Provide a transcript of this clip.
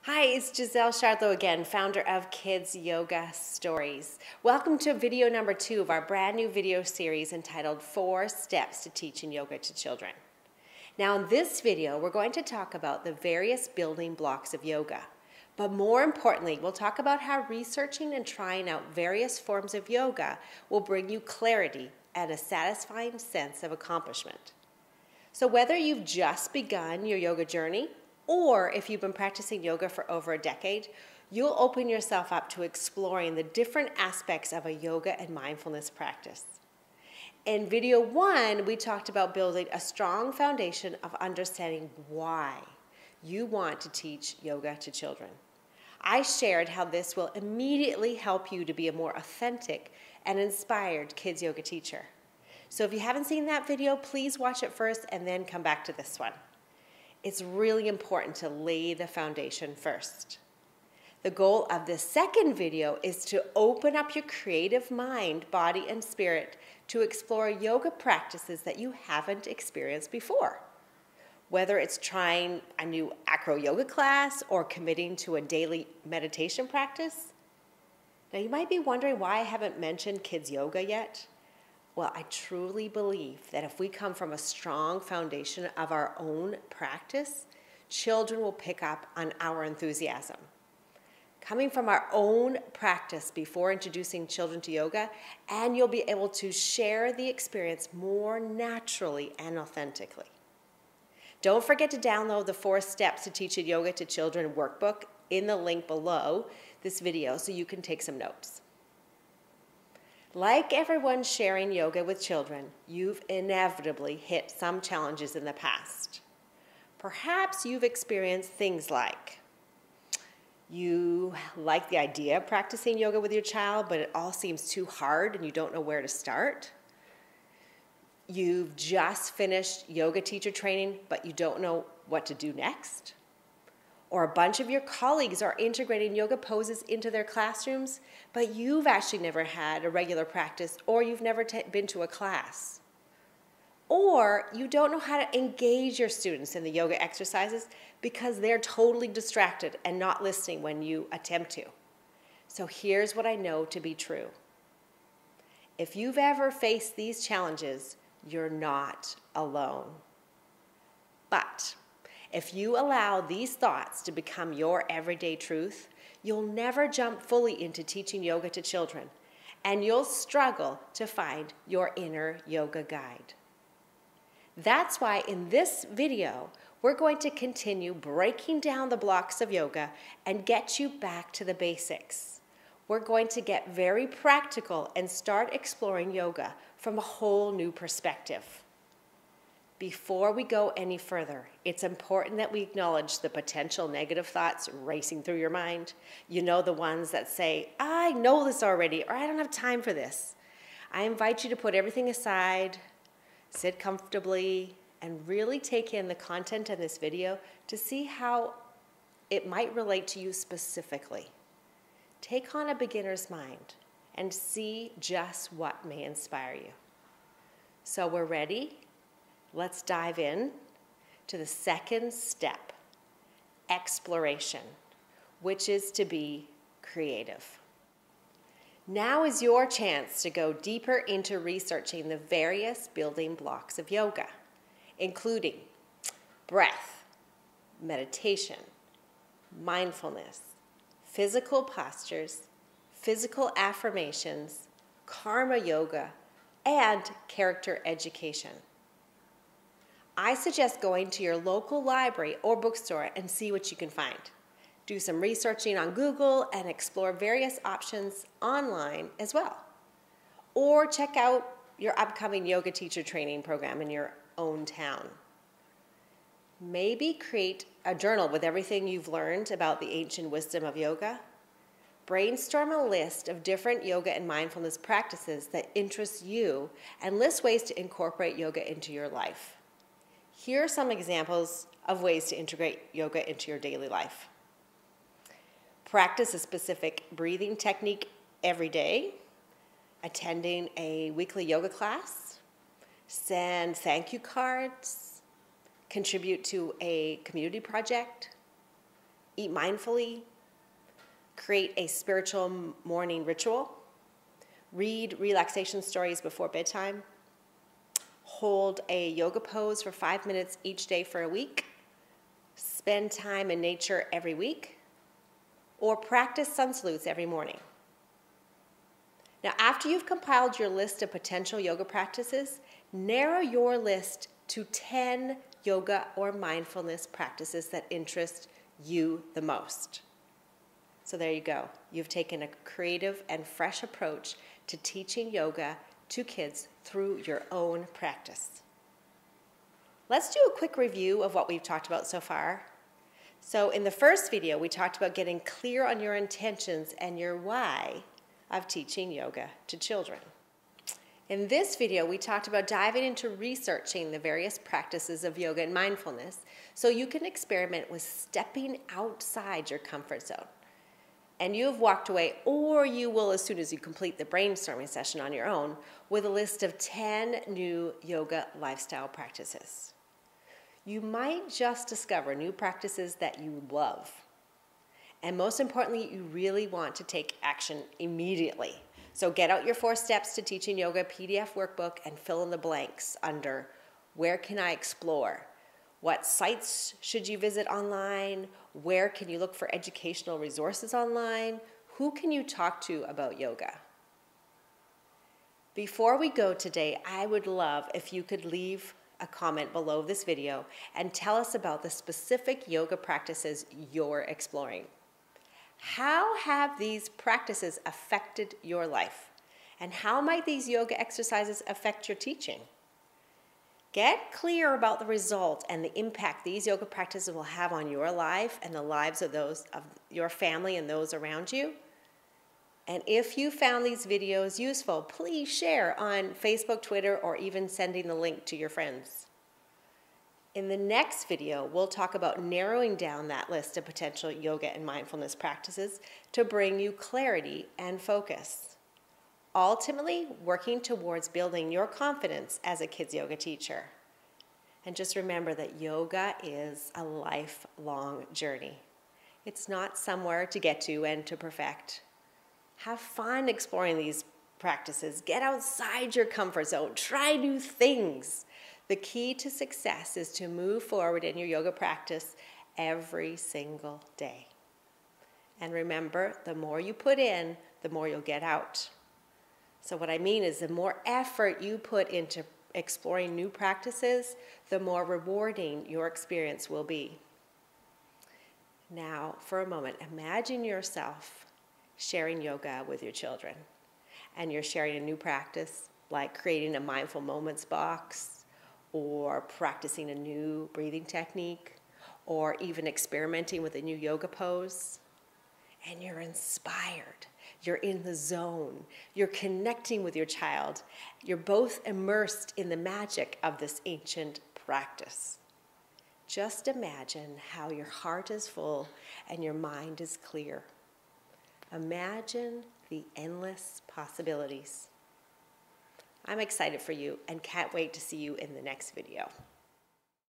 Hi, it's Giselle Chardot again, founder of Kids Yoga Stories. Welcome to video number 2 of our brand new video series entitled 4 Steps to Teaching Yoga to Children. Now in this video, we're going to talk about the various building blocks of yoga. But more importantly, we'll talk about how researching and trying out various forms of yoga will bring you clarity and a satisfying sense of accomplishment. So whether you've just begun your yoga journey, or if you've been practicing yoga for over a decade, you'll open yourself up to exploring the different aspects of a yoga and mindfulness practice. In video 1, we talked about building a strong foundation of understanding why you want to teach yoga to children. I shared how this will immediately help you to be a more authentic and inspired kids yoga teacher. So if you haven't seen that video, please watch it first and then come back to this one. It's really important to lay the foundation first. The goal of this second video is to open up your creative mind, body, and spirit to explore yoga practices that you haven't experienced before. Whether it's trying a new acro yoga class or committing to a daily meditation practice. Now you might be wondering why I haven't mentioned kids yoga yet. Well, I truly believe that if we come from a strong foundation of our own practice, children will pick up on our enthusiasm. Coming from our own practice before introducing children to yoga, and you'll be able to share the experience more naturally and authentically. Don't forget to download the 4 Steps to Teaching Yoga to Children workbook in the link below this video so you can take some notes. Like everyone sharing yoga with children, you've inevitably hit some challenges in the past. Perhaps you've experienced things like you like the idea of practicing yoga with your child, but it all seems too hard and you don't know where to start. You've just finished yoga teacher training, but you don't know what to do next. Or a bunch of your colleagues are integrating yoga poses into their classrooms, but you've actually never had a regular practice, or you've never been to a class. Or you don't know how to engage your students in the yoga exercises because they're totally distracted and not listening when you attempt to. So here's what I know to be true. If you've ever faced these challenges, you're not alone. But if you allow these thoughts to become your everyday truth, you'll never jump fully into teaching yoga to children, and you'll struggle to find your inner yoga guide. That's why in this video, we're going to continue breaking down the blocks of yoga and get you back to the basics. We're going to get very practical and start exploring yoga from a whole new perspective. Before we go any further, it's important that we acknowledge the potential negative thoughts racing through your mind. You know, the ones that say, I know this already, or I don't have time for this. I invite you to put everything aside, sit comfortably, and really take in the content of this video to see how it might relate to you specifically. Take on a beginner's mind and see just what may inspire you. So we're ready? Let's dive in to the second step, exploration, which is to be creative. Now is your chance to go deeper into researching the various building blocks of yoga, including breath, meditation, mindfulness, physical postures, physical affirmations, karma yoga, and character education. I suggest going to your local library or bookstore and see what you can find. Do some researching on Google and explore various options online as well. Or check out your upcoming yoga teacher training program in your own town. Maybe create a journal with everything you've learned about the ancient wisdom of yoga. Brainstorm a list of different yoga and mindfulness practices that interest you and list ways to incorporate yoga into your life. Here are some examples of ways to integrate yoga into your daily life. Practice a specific breathing technique every day, attending a weekly yoga class, send thank you cards, contribute to a community project, eat mindfully, create a spiritual morning ritual, read relaxation stories before bedtime, hold a yoga pose for 5 minutes each day for a week, spend time in nature every week, or practice sun salutes every morning. Now, after you've compiled your list of potential yoga practices, narrow your list to 10 yoga or mindfulness practices that interest you the most. So there you go. You've taken a creative and fresh approach to teaching yoga to kids through your own practice. Let's do a quick review of what we've talked about so far. So in the first video, we talked about getting clear on your intentions and your why of teaching yoga to children. In this video, we talked about diving into researching the various practices of yoga and mindfulness so you can experiment with stepping outside your comfort zone. And you have walked away, or you will as soon as you complete the brainstorming session on your own, with a list of 10 new yoga lifestyle practices. You might just discover new practices that you love. And most importantly, you really want to take action immediately. So get out your 4 Steps to Teaching Yoga PDF workbook and fill in the blanks under where can I explore? What sites should you visit online? Where can you look for educational resources online? Who can you talk to about yoga? Before we go today, I would love if you could leave a comment below this video and tell us about the specific yoga practices you're exploring. How have these practices affected your life? And how might these yoga exercises affect your teaching? Get clear about the result and the impact these yoga practices will have on your life and the lives of those of your family and those around you. And if you found these videos useful, please share on Facebook, Twitter, or even sending the link to your friends. In the next video, we'll talk about narrowing down that list of potential yoga and mindfulness practices to bring you clarity and focus. Ultimately, working towards building your confidence as a kids yoga teacher. And just remember that yoga is a lifelong journey. It's not somewhere to get to and to perfect. Have fun exploring these practices. Get outside your comfort zone. Try new things. The key to success is to move forward in your yoga practice every single day. And remember, the more you put in, the more you'll get out. So what I mean is the more effort you put into exploring new practices, the more rewarding your experience will be. Now, for a moment, imagine yourself sharing yoga with your children. And you're sharing a new practice, like creating a mindful moments box, or practicing a new breathing technique, or even experimenting with a new yoga pose. And you're inspired. You're in the zone. You're connecting with your child. You're both immersed in the magic of this ancient practice. Just imagine how your heart is full and your mind is clear. Imagine the endless possibilities. I'm excited for you and can't wait to see you in the next video.